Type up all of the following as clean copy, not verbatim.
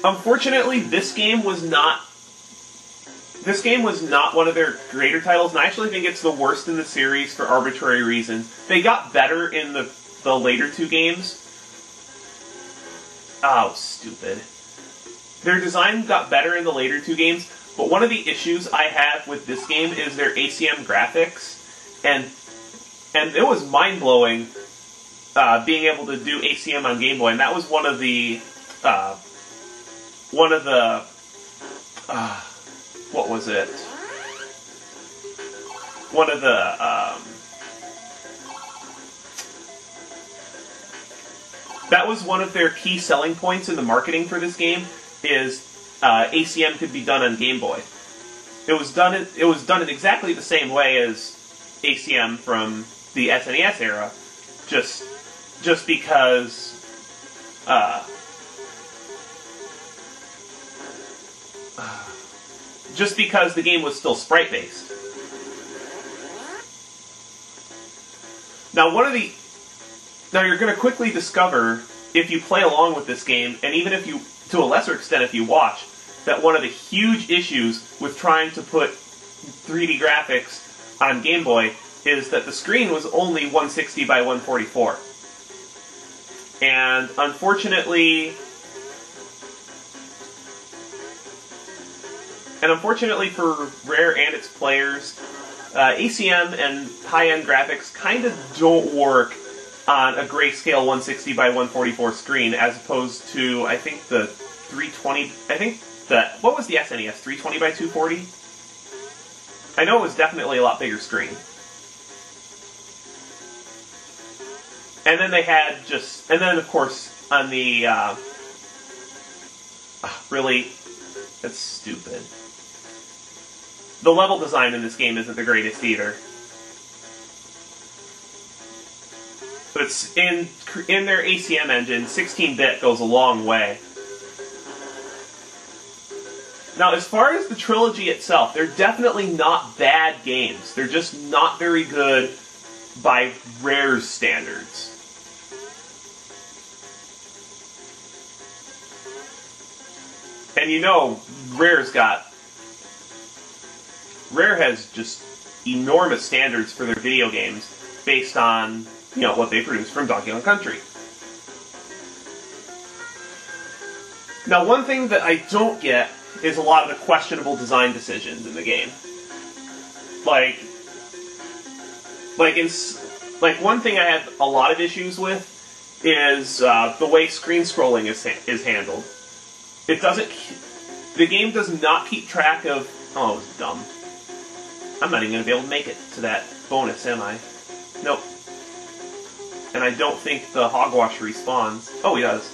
Unfortunately, this game was not one of their greater titles, and I actually think it's the worst in the series for arbitrary reasons. They got better in the later two games. Oh, stupid. Their design got better in the later two games, but one of the issues I have with this game is their ACM graphics, and it was mind-blowing being able to do ACM on Game Boy, and that was one of the what was it? One of the that was one of their key selling points in the marketing for this game, is ACM could be done on Game Boy. It was done in exactly the same way as ACM from the SNES era, just because the game was still sprite-based. Now, you're going to quickly discover, if you play along with this game, and even if you, to a lesser extent if you watch, that one of the huge issues with trying to put 3D graphics on Game Boy is that the screen was only 160 by 144. And unfortunately for Rare and its players, ACM and high-end graphics kind of don't work on a grayscale 160 by 144 screen, as opposed to, I think, the 320... what was the SNES? 320 by 240? I know it was definitely a lot bigger screen. And then they had and then, of course, on the... really? That's stupid. The level design in this game isn't the greatest either. But it's in their ACM engine, 16-bit goes a long way. Now, as far as the trilogy itself, they're definitely not bad games. They're just not very good by Rare's standards. And you know, Rare has just enormous standards for their video games based on, what they produce from Donkey Kong Country. Now, one thing that I don't get is a lot of the questionable design decisions in the game. Like one thing I have a lot of issues with is the way screen scrolling is handled. The game does not keep track of... Oh, it's dumb. I'm not even going to be able to make it to that bonus, am I? Nope. And I don't think the hogwash respawns. Oh, he does.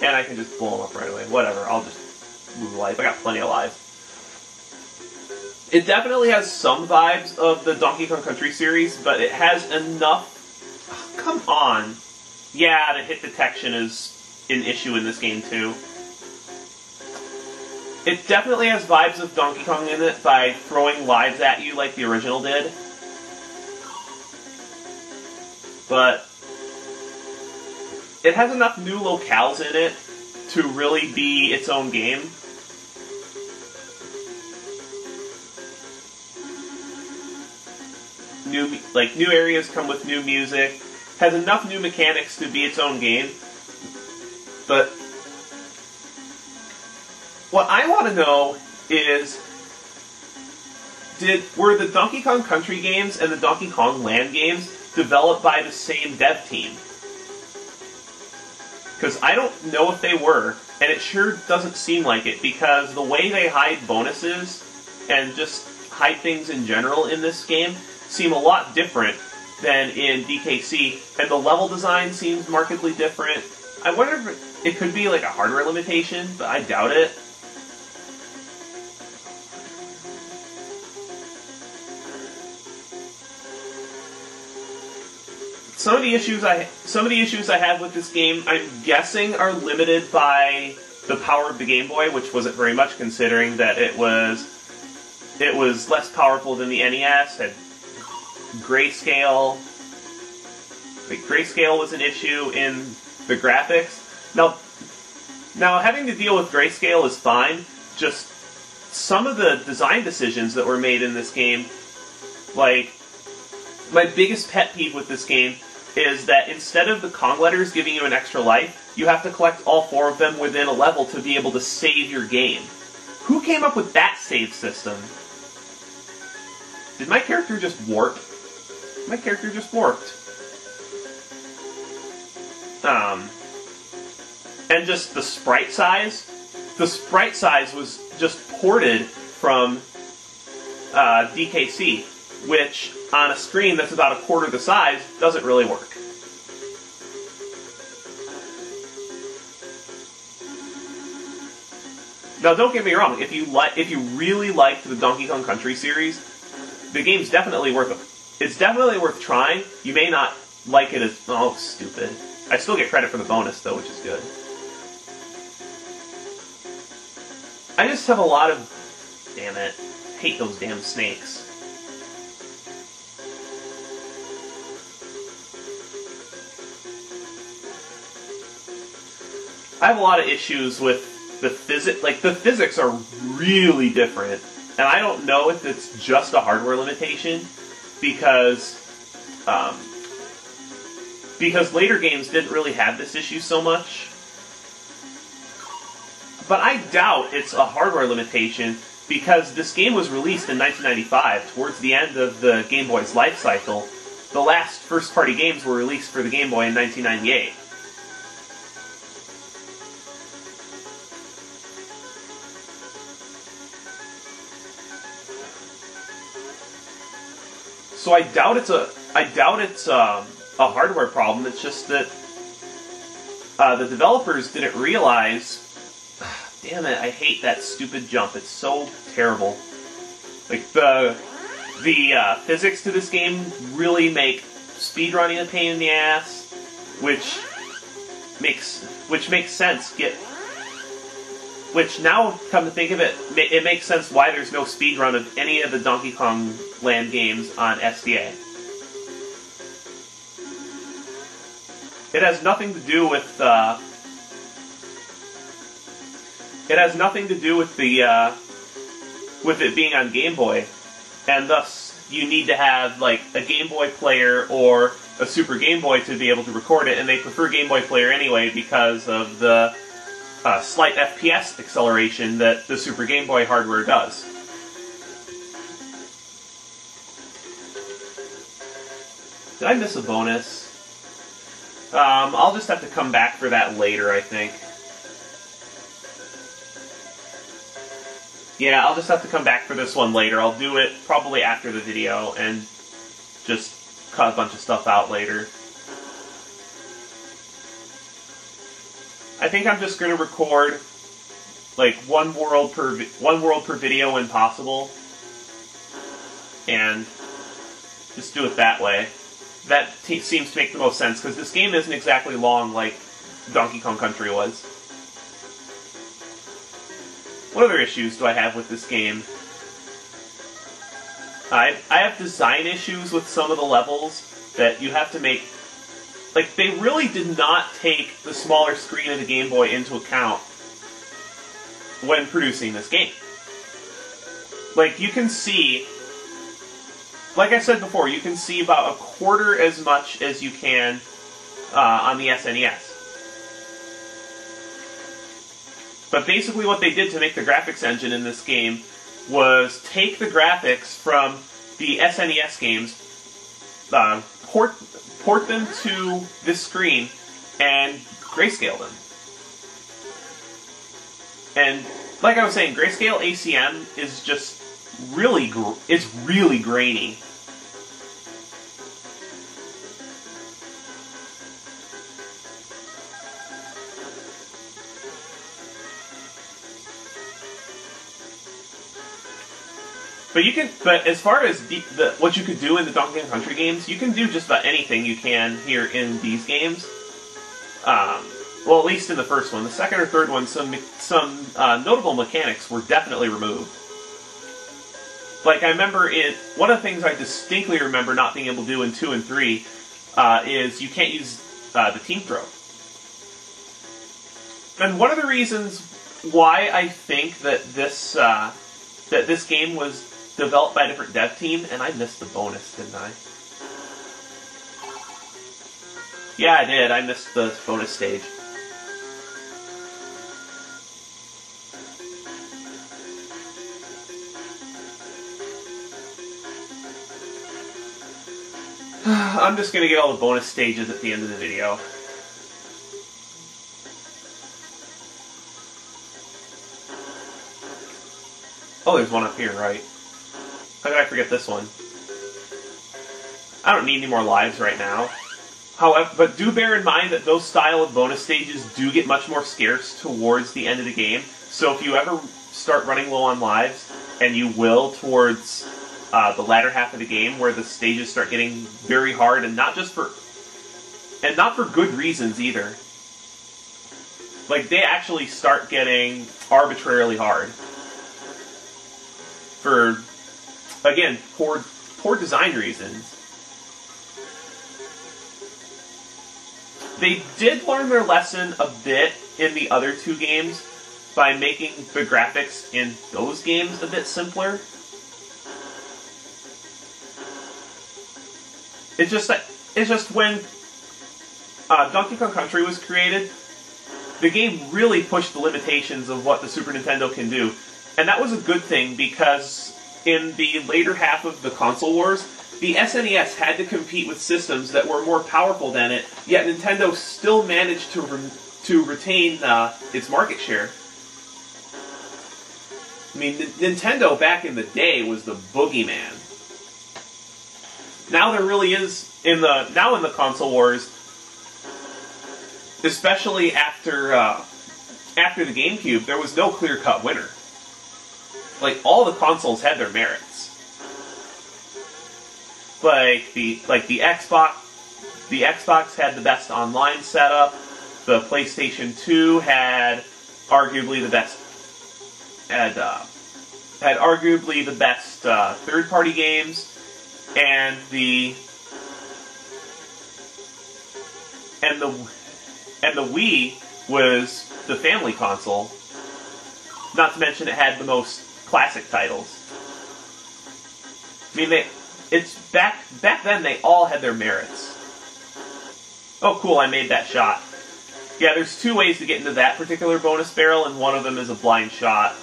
And I can just blow him up right away. Whatever, I'll just move life. I got plenty of lives. It definitely has some vibes of the Donkey Kong Country series, but it has enough... Oh, come on. Yeah, the hit detection is an issue in this game, too. It definitely has vibes of Donkey Kong in it by throwing lives at you like the original did. But it has enough new locales in it to really be its own game. New areas come with new music. Has enough new mechanics to be its own game. But what I want to know is, were the Donkey Kong Country games and the Donkey Kong Land games developed by the same dev team? Because I don't know if they were, and it sure doesn't seem like it, because the way they hide bonuses and just hide things in general in this game seem a lot different than in DKC, and the level design seems markedly different. I wonder if it could be like a hardware limitation, but I doubt it. Some of the issues I have with this game, I'm guessing, are limited by the power of the Game Boy, which wasn't very much, considering that it was less powerful than the NES. Had grayscale. Grayscale was an issue in the graphics, Now having to deal with grayscale is fine. Just some of the design decisions that were made in this game, like my biggest pet peeve with this game is that instead of the Kong letters giving you an extra life, you have to collect all 4 of them within a level to be able to save your game. Who came up with that save system? Did my character just warp? My character just warped. And just the sprite size. The sprite size was just ported from DKC, which on a screen that's about a quarter the size doesn't really work. Now, don't get me wrong. If you really liked the Donkey Kong Country series, the game's definitely worth it. It's definitely worth trying. You may not like it as stupid. I still get credit for the bonus though, which is good. I just have a lot of... Damn it. I hate those damn snakes. I have a lot of issues with the physics. Like, the physics are really different. And I don't know if it's just a hardware limitation, because later games didn't really have this issue so much. But I doubt it's a hardware limitation, because this game was released in 1995, towards the end of the Game Boy's life cycle. The last first-party games were released for the Game Boy in 1998. So I doubt it's a hardware problem. It's just that the developers didn't realize. Damn it! I hate that stupid jump. It's so terrible. Like the physics to this game really make speedrunning a pain in the ass, which makes sense. Which now, come to think of it, it makes sense why there's no speedrun of any of the Donkey Kong Land games on SDA. It has nothing to do with with it being on Game Boy, and thus you need to have like a Game Boy player or a Super Game Boy to be able to record it, and they prefer Game Boy player anyway because of the slight FPS acceleration that the Super Game Boy hardware does. Did I miss a bonus? I'll just have to come back for that later, I think. Yeah, I'll just have to come back for this one later. I'll do it probably after the video and just cut a bunch of stuff out later. I think I'm just going to record like one world per video when possible, and just do it that way. That seems to make the most sense, because this game isn't exactly long like Donkey Kong Country was. What other issues do I have with this game? I have design issues with some of the levels that you have to make. Like, they really did not take the smaller screen of the Game Boy into account when producing this game. Like, you can see, like I said before, you can see about a quarter as much as you can on the SNES. But basically what they did to make the graphics engine in this game was take the graphics from the SNES games, port them to this screen, and grayscale them. And like I was saying, grayscale ACM is just really, it's really grainy. But as far as what you could do in the Donkey Kong Country games, you can do just about anything you can here in these games. Well, at least in the first one. The second or third one, some notable mechanics were definitely removed. Like, I remember one of the things I distinctly remember not being able to do in 2 and 3 is you can't use the team throw. And one of the reasons why I think that this game was developed by a different dev team, and I missed the bonus, didn't I? Yeah, I did. I missed the bonus stage. I'm just going to get all the bonus stages at the end of the video. Oh, there's one up here, right? How did I forget this one? I don't need any more lives right now. However, but do bear in mind that those style of bonus stages do get much more scarce towards the end of the game. So if you ever start running low on lives, and you will towards the latter half of the game, where the stages start getting very hard, and not for good reasons either. Like, they actually start getting arbitrarily hard. For, again, poor design reasons. They did learn their lesson a bit in the other two games by making the graphics in those games a bit simpler. It's just when Donkey Kong Country was created, the game really pushed the limitations of what the Super Nintendo can do. And that was a good thing, because in the later half of the console wars, the SNES had to compete with systems that were more powerful than it, yet Nintendo still managed to retain its market share. I mean, Nintendo back in the day was the boogeyman. Now there really is, in the console wars, especially after the GameCube, there was no clear-cut winner. Like, all the consoles had their merits. Like the Xbox had the best online setup. The PlayStation 2 had arguably the best third-party games, and the Wii was the family console. Not to mention it had the most classic titles. I mean, back then they all had their merits. Oh, cool! I made that shot. Yeah, there's two ways to get into that particular bonus barrel, and one of them is a blind shot.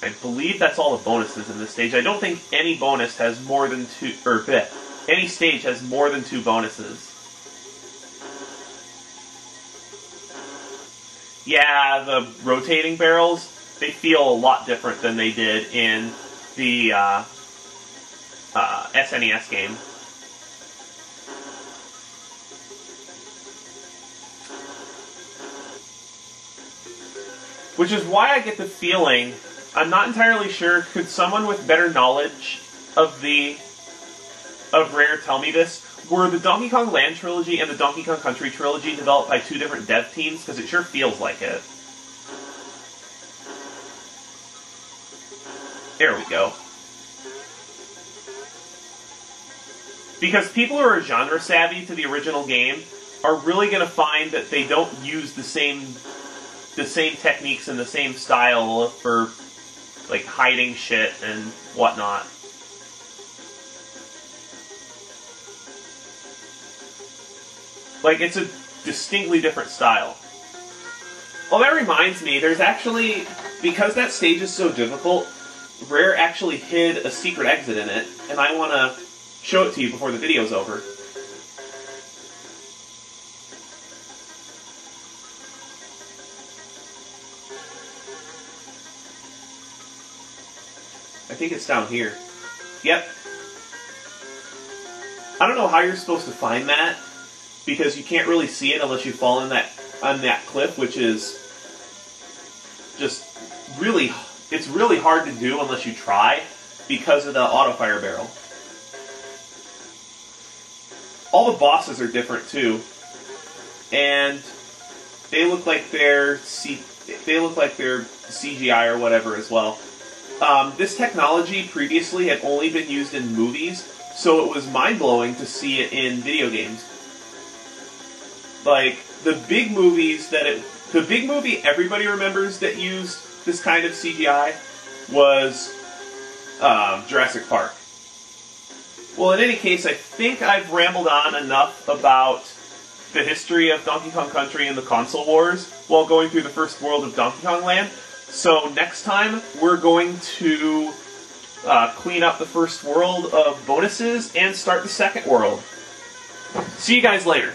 I believe that's all the bonuses in this stage. I don't think any bonus has more than two, or any stage has more than two bonuses. Yeah, the rotating barrels, they feel a lot different than they did in the SNES game. Which is why I get the feeling, I'm not entirely sure, could someone with better knowledge of Rare tell me this? Were the Donkey Kong Land trilogy and the Donkey Kong Country trilogy developed by two different dev teams? Because it sure feels like it. There we go. Because people who are genre savvy to the original game are really going to find that they don't use the same techniques and the same style for, like, hiding shit and whatnot. Like, it's a distinctly different style. Well, that reminds me, there's actually, because that stage is so difficult, Rare actually hid a secret exit in it, and I want to show it to you before the video's over. I think it's down here. Yep. I don't know how you're supposed to find that, because you can't really see it unless you fall on that cliff, which is just really, it's really hard to do unless you try, because of the auto-fire barrel. All the bosses are different too, and they look like they're CGI or whatever as well. This technology previously had only been used in movies, so it was mind-blowing to see it in video games. Like, the big movies the big movie everybody remembers that used this kind of CGI was Jurassic Park. Well, in any case, I think I've rambled on enough about the history of Donkey Kong Country and the console wars while going through the first world of Donkey Kong Land. So next time, we're going to clean up the first world of bonuses and start the second world. See you guys later.